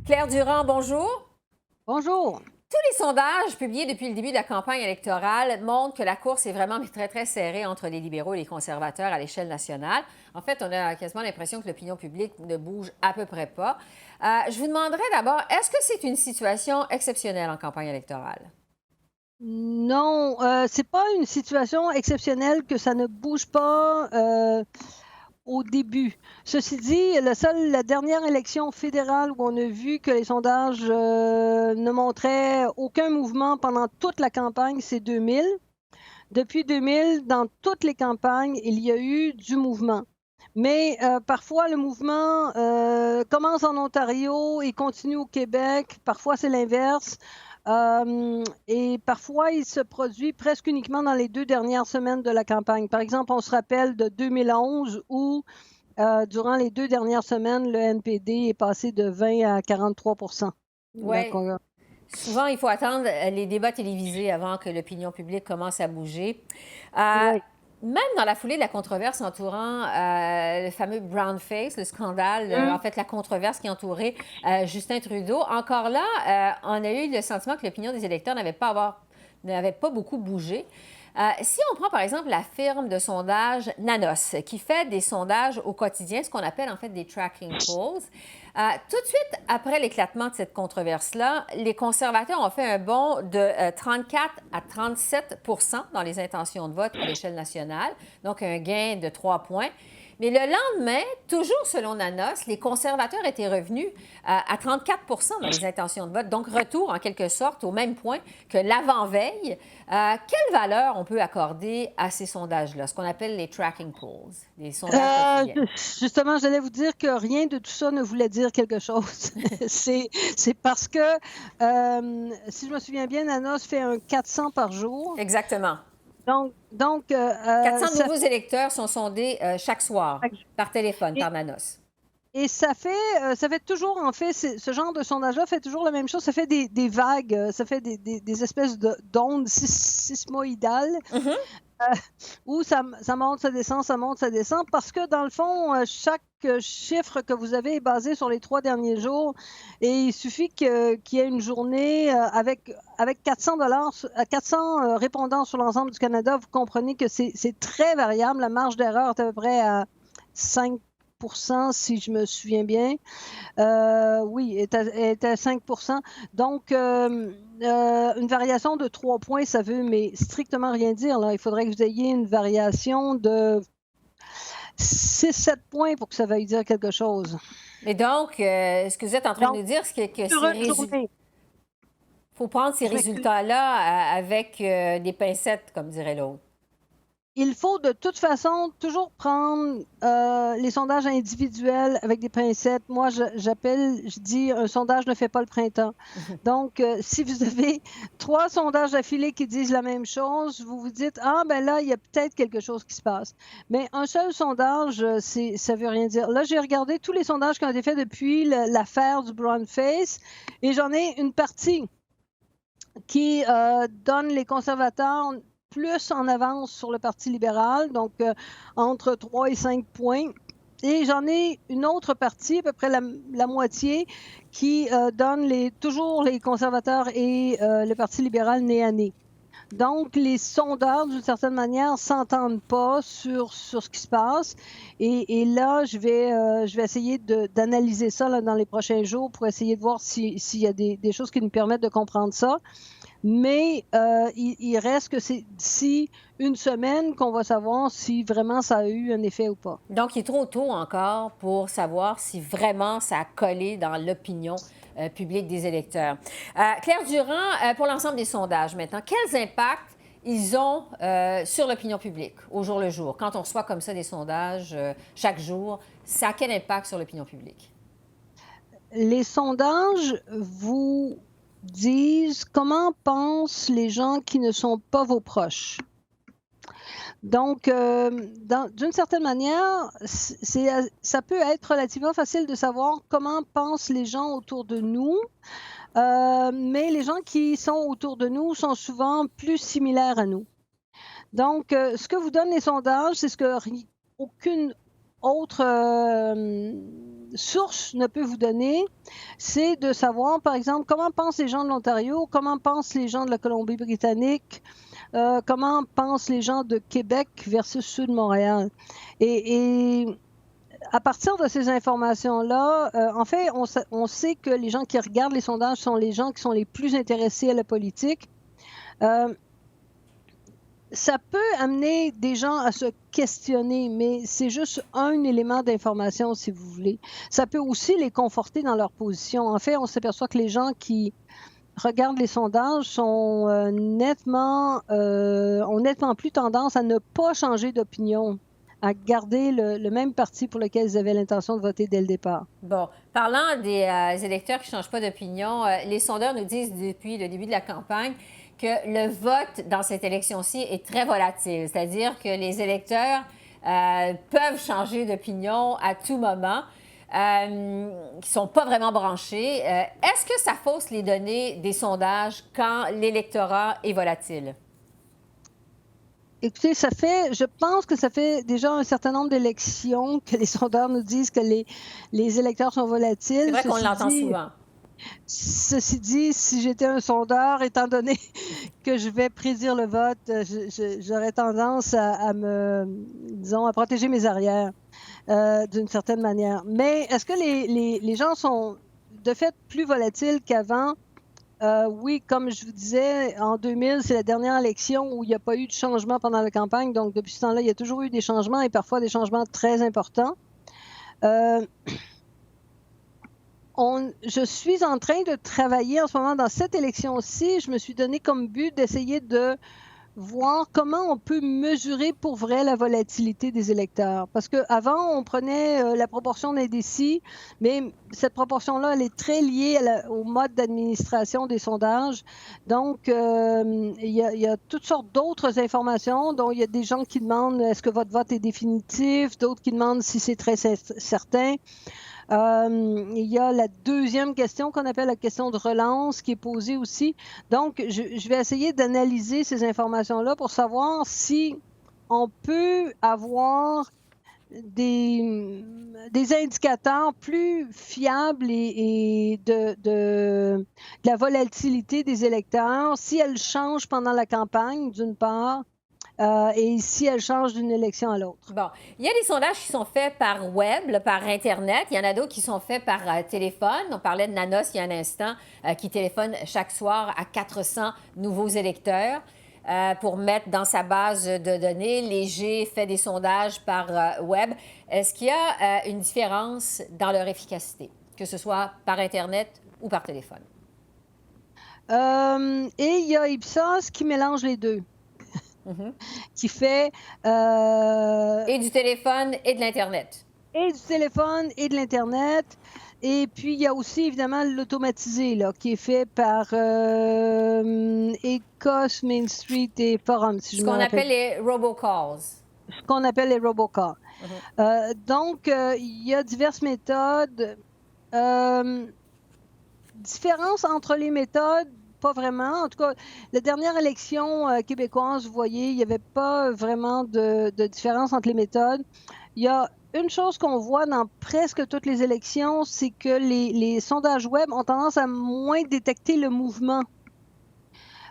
Claire Durand, bonjour. Bonjour. Tous les sondages publiés depuis le début de la campagne électorale montrent que la course est vraiment très, très serrée entre les libéraux et les conservateurs à l'échelle nationale. En fait, on a quasiment l'impression que l'opinion publique ne bouge à peu près pas. Je vous demanderais d'abord, est-ce que c'est une situation exceptionnelle en campagne électorale? Non, c'est pas une situation exceptionnelle que ça ne bouge pas, au début. Ceci dit, la dernière élection fédérale où on a vu que les sondages, ne montraient aucun mouvement pendant toute la campagne, c'est 2000. Depuis 2000, dans toutes les campagnes, il y a eu du mouvement. Mais, parfois le mouvement, commence en Ontario et continue au Québec. Parfois, c'est l'inverse. Et parfois, il se produit presque uniquement dans les 2 dernières semaines de la campagne. Par exemple, on se rappelle de 2011 où, durant les 2 dernières semaines, le NPD est passé de 20 à 43 Donc, Oui. Souvent, il faut attendre les débats télévisés avant que l'opinion publique commence à bouger. Euh, ouais. Même dans la foulée de la controverse entourant le fameux brown face, le scandale, en Mmh. fait la controverse qui entourait Justin Trudeau, encore là, on a eu le sentiment que l'opinion des électeurs n'avait pas beaucoup bougé. Si on prend par exemple la firme de sondage Nanos, qui fait des sondages au quotidien, ce qu'on appelle en fait des tracking polls, tout de suite après l'éclatement de cette controverse-là, les conservateurs ont fait un bond de 34 à 37 dans les intentions de vote à l'échelle nationale, donc un gain de 3 points. Mais le lendemain, toujours selon Nanos, les conservateurs étaient revenus à 34 dans les intentions de vote, donc retour en quelque sorte au même point que l'avant-veille. Quelle valeur on peut accorder à ces sondages-là, ce qu'on appelle les tracking polls, les sondages quotidiens? Justement, j'allais vous dire que rien de tout ça ne voulait dire quelque chose. C'est parce que, si je me souviens bien, Nanos fait un 400 par jour. Exactement. Donc, 400 ça nouveaux électeurs sont sondés chaque soir fait par téléphone, et par Nanos. et ça fait toujours en fait, ce genre de sondage-là fait toujours la même chose. Ça fait des vagues, ça fait des espèces d'ondes sismoïdales. Mhm. Où ça monte, ça descend, ça monte, ça descend, parce que dans le fond, chaque chiffre que vous avez est basé sur les 3 derniers jours et il suffit qu'il y ait une journée, avec 400 400, répondants sur l'ensemble du Canada. Vous comprenez que c'est très variable. La marge d'erreur est à peu près à 5 si je me souviens bien. Oui, est à 5. Donc, une variation de 3 points, ça veut mais strictement rien dire, là. Il faudrait que vous ayez une variation de 6-7 points pour que ça veuille dire quelque chose. Et donc, ce que vous êtes en train de Donc, nous dire, c'est que sur une journée, faut prendre ces je m'excuse. résultats-là avec des pincettes, comme dirait l'autre. Il faut de toute façon toujours prendre, les sondages individuels avec des pincettes. Moi, je dis: «Un sondage ne fait pas le printemps». Donc, si vous avez 3 sondages d'affilée qui disent la même chose, vous vous dites: «Ah ben là, il y a peut-être quelque chose qui se passe». Mais un seul sondage, ça veut rien dire. Là, j'ai regardé tous les sondages qui ont été faits depuis l'affaire du brown face et j'en ai une partie qui, donne les conservateurs plus en avance sur le Parti libéral, donc entre 3 et 5 points. Et j'en ai une autre partie, à peu près la moitié, qui donne toujours les conservateurs et le Parti libéral nez à nez. Donc, les sondeurs, d'une certaine manière, s'entendent pas sur ce qui se passe. Et là, je vais essayer d'analyser ça là, dans les prochains jours pour essayer de voir s'il y a des choses qui nous permettent de comprendre ça. Mais il reste que c'est d'ici une semaine qu'on va savoir si vraiment ça a eu un effet ou pas. Donc, il est trop tôt encore pour savoir si vraiment ça a collé dans l'opinion publique des électeurs. Claire Durand, pour l'ensemble des sondages maintenant, quels impacts ils ont sur l'opinion publique au jour le jour? Quand on reçoit comme ça des sondages chaque jour, ça a quel impact sur l'opinion publique? Les sondages vous disent comment pensent les gens qui ne sont pas vos proches. Donc, d'une certaine manière, ça peut être relativement facile de savoir comment pensent les gens autour de nous, mais les gens qui sont autour de nous sont souvent plus similaires à nous. Donc, ce que vous donnent les sondages, c'est ce que aucune autre source ne peut vous donner, c'est de savoir, par exemple, comment pensent les gens de l'Ontario, comment pensent les gens de la Colombie-Britannique, comment pensent les gens de Québec versus ceux de Montréal. Et à partir de ces informations-là, en fait, on sait que les gens qui regardent les sondages sont les gens qui sont les plus intéressés à la politique. Ça peut amener des gens à se questionner, mais c'est juste un élément d'information, si vous voulez. Ça peut aussi les conforter dans leur position. En fait, on s'aperçoit que les gens qui regardent les sondages ont nettement plus tendance à ne pas changer d'opinion, à garder le même parti pour lequel ils avaient l'intention de voter dès le départ. Bon, parlant des électeurs qui ne changent pas d'opinion, les sondeurs nous disent depuis le début de la campagne que le vote dans cette élection-ci est très volatile, c'est-à-dire que les électeurs peuvent changer d'opinion à tout moment, qui ne sont pas vraiment branchés. Est-ce que ça fausse les données des sondages quand l'électorat est volatile? Écoutez, je pense que ça fait déjà un certain nombre d'élections que les sondeurs nous disent que les électeurs sont volatiles. C'est vrai qu'on l'entend souvent. Ceci dit, si j'étais un sondeur, étant donné que je vais prédire le vote, j'aurais tendance à protéger mes arrières d'une certaine manière. Mais est-ce que les gens sont de fait plus volatiles qu'avant? Oui, comme je vous disais, en 2000, c'est la dernière élection où il n'y a pas eu de changement pendant la campagne. Donc, depuis ce temps-là, il y a toujours eu des changements et parfois des changements très importants. Je suis en train de travailler en ce moment dans cette élection-ci. Je me suis donné comme but d'essayer de voir comment on peut mesurer pour vrai la volatilité des électeurs. Parce qu'avant, on prenait la proportion d'indécis, mais cette proportion-là, elle est très liée au mode d'administration des sondages. Donc, il y a toutes sortes d'autres informations, dont il y a des gens qui demandent est-ce que votre vote est définitif, d'autres qui demandent si c'est très certain. Il y a la deuxième question qu'on appelle la question de relance qui est posée aussi. Donc, je vais essayer d'analyser ces informations-là pour savoir si on peut avoir des indicateurs plus fiables et de la volatilité des électeurs, si elle change pendant la campagne, d'une part, et si elle change d'une élection à l'autre. Bon, il y a des sondages qui sont faits par web, par Internet. Il y en a d'autres qui sont faits par téléphone. On parlait de Nanos il y a un instant, qui téléphone chaque soir à 400 nouveaux électeurs pour mettre dans sa base de données. Léger fait des sondages par web. Est-ce qu'il y a une différence dans leur efficacité, que ce soit par Internet ou par téléphone? Et il y a Ipsos qui mélange les deux. Qui fait... Et du téléphone et de l'Internet. Et du téléphone et de l'Internet. Et puis, il y a aussi, évidemment, l'automatisé, là, qui est fait par Ecos, Main Street et Forum, si je me rappelle. Ce qu'on appelle les robocalls. Ce qu'on appelle les robocalls. Donc, il y a diverses méthodes. Différence entre les méthodes, pas vraiment. En tout cas, la dernière élection québécoise, vous voyez, il n'y avait pas vraiment de différence entre les méthodes. Il y a une chose qu'on voit dans presque toutes les élections, c'est que les sondages web ont tendance à moins détecter le mouvement.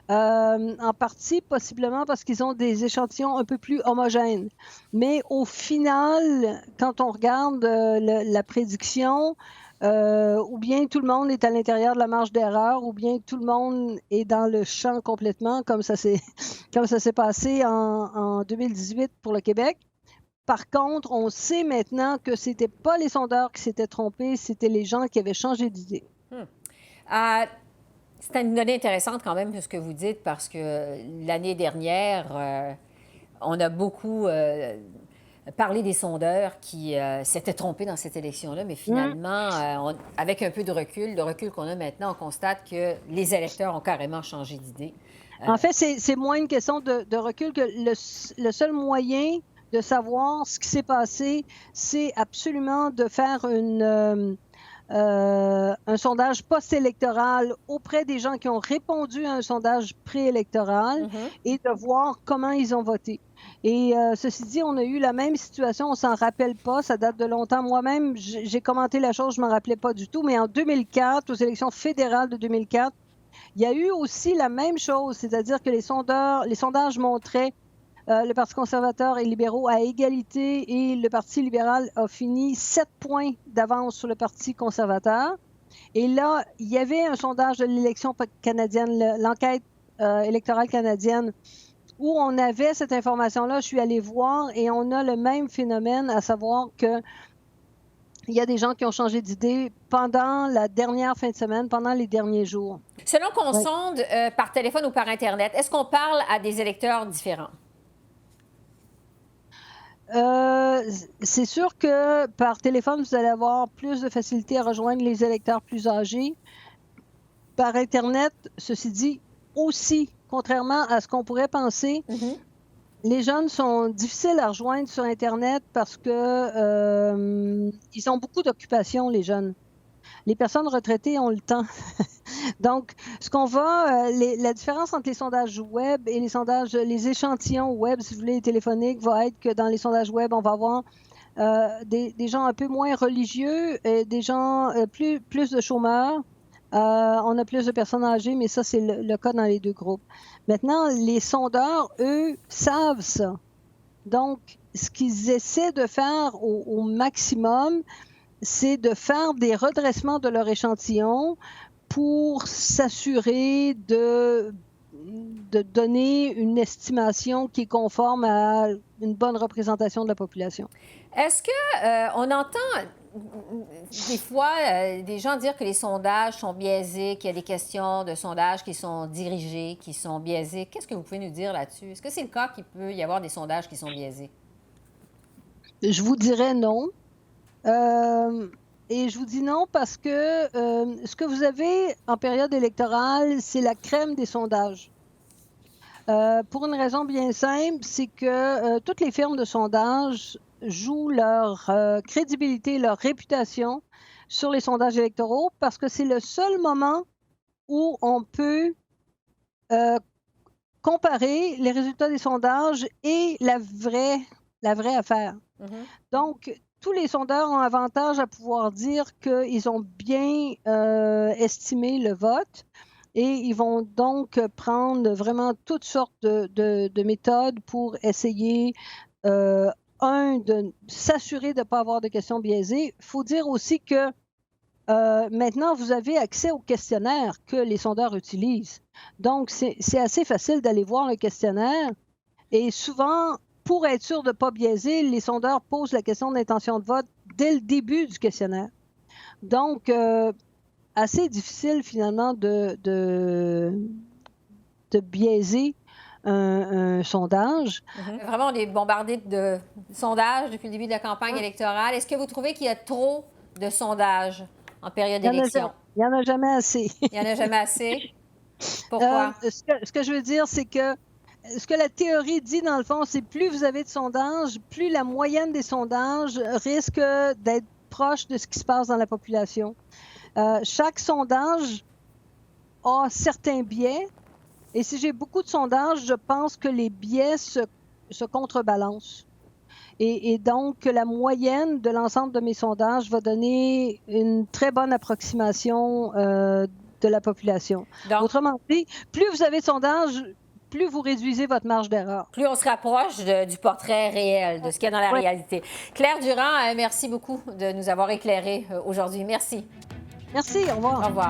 En partie, possiblement parce qu'ils ont des échantillons un peu plus homogènes. Mais au final, quand on regarde la prédiction, ou bien tout le monde est à l'intérieur de la marge d'erreur, ou bien tout le monde est dans le champ complètement, comme ça s'est passé en 2018 pour le Québec. Par contre, on sait maintenant que ce n'était pas les sondeurs qui s'étaient trompés, c'était les gens qui avaient changé d'idée. C'est une donnée intéressante quand même, ce que vous dites, parce que l'année dernière, on a beaucoup parlé des sondeurs qui s'étaient trompés dans cette élection-là, mais finalement, avec un peu de recul, le recul qu'on a maintenant, on constate que les électeurs ont carrément changé d'idée. En fait, c'est moins une question de recul que le seul moyen de savoir ce qui s'est passé, c'est absolument de faire un sondage post-électoral auprès des gens qui ont répondu à un sondage préélectoral et de voir comment ils ont voté. Et ceci dit, on a eu la même situation, on s'en rappelle pas, ça date de longtemps. Moi-même, j'ai commenté la chose, je m'en rappelais pas du tout, mais en 2004, aux élections fédérales de 2004, il y a eu aussi la même chose, c'est-à-dire que les sondages montraient le Parti conservateur et libéraux à égalité et le Parti libéral a fini 7 points d'avance sur le Parti conservateur. Et là, il y avait un sondage de l'élection canadienne, l'enquête électorale canadienne, où on avait cette information-là. Je suis allée voir et on a le même phénomène, à savoir que il y a des gens qui ont changé d'idée pendant la dernière fin de semaine, pendant les derniers jours. Selon qu'on sonde par téléphone ou par Internet, est-ce qu'on parle à des électeurs différents? C'est sûr que par téléphone, vous allez avoir plus de facilité à rejoindre les électeurs plus âgés. Par Internet, ceci dit, aussi, contrairement à ce qu'on pourrait penser, les jeunes sont difficiles à rejoindre sur Internet parce que ils ont beaucoup d'occupations, les jeunes. Les personnes retraitées ont le temps. Donc, ce qu'on va, la différence entre les sondages web et les échantillons web, si vous voulez, téléphoniques, va être que dans les sondages web, on va avoir des gens un peu moins religieux, des gens plus de chômeurs. On a plus de personnes âgées, mais ça, c'est le cas dans les deux groupes. Maintenant, les sondeurs, eux, savent ça. Donc, ce qu'ils essaient de faire au maximum, c'est de faire des redressements de leur échantillon pour s'assurer de donner une estimation qui est conforme à une bonne représentation de la population. Est-ce qu'on entend des fois des gens dire que les sondages sont biaisés, qu'il y a des questions de sondages qui sont dirigées, qui sont biaisées? Qu'est-ce que vous pouvez nous dire là-dessus? Est-ce que c'est le cas qu'il peut y avoir des sondages qui sont biaisés? Je vous dirais non. Et je vous dis non parce que ce que vous avez en période électorale, c'est la crème des sondages. Pour une raison bien simple, c'est que toutes les firmes de sondage jouent leur crédibilité, leur réputation sur les sondages électoraux parce que c'est le seul moment où on peut comparer les résultats des sondages et la vraie affaire. Donc, tous les sondeurs ont avantage à pouvoir dire qu'ils ont bien estimé le vote et ils vont donc prendre vraiment toutes sortes de méthodes pour essayer, de s'assurer de ne pas avoir de questions biaisées. Il faut dire aussi que maintenant, vous avez accès au questionnaire que les sondeurs utilisent. Donc, c'est assez facile d'aller voir le questionnaire et souvent, pour être sûr de ne pas biaiser, les sondeurs posent la question d'intention de vote dès le début du questionnaire. Donc, assez difficile finalement de biaiser un sondage. Vraiment, on est bombardé de sondages depuis le début de la campagne électorale. Est-ce que vous trouvez qu'il y a trop de sondages en période d'élection? Il n'y en a jamais assez. Il n'y en a jamais assez? Pourquoi? Ce que je veux dire, c'est que ce que la théorie dit, dans le fond, c'est plus vous avez de sondages, plus la moyenne des sondages risque d'être proche de ce qui se passe dans la population. Chaque sondage a certains biais, et si j'ai beaucoup de sondages, je pense que les biais se contrebalancent. Et donc, la moyenne de l'ensemble de mes sondages va donner une très bonne approximation de la population. Donc, autrement dit, plus vous avez de sondages, plus vous réduisez votre marge d'erreur. Plus on se rapproche du portrait réel, de ce qu'il y a dans la réalité. Claire Durand, merci beaucoup de nous avoir éclairés aujourd'hui. Merci. Merci, au revoir. Au revoir.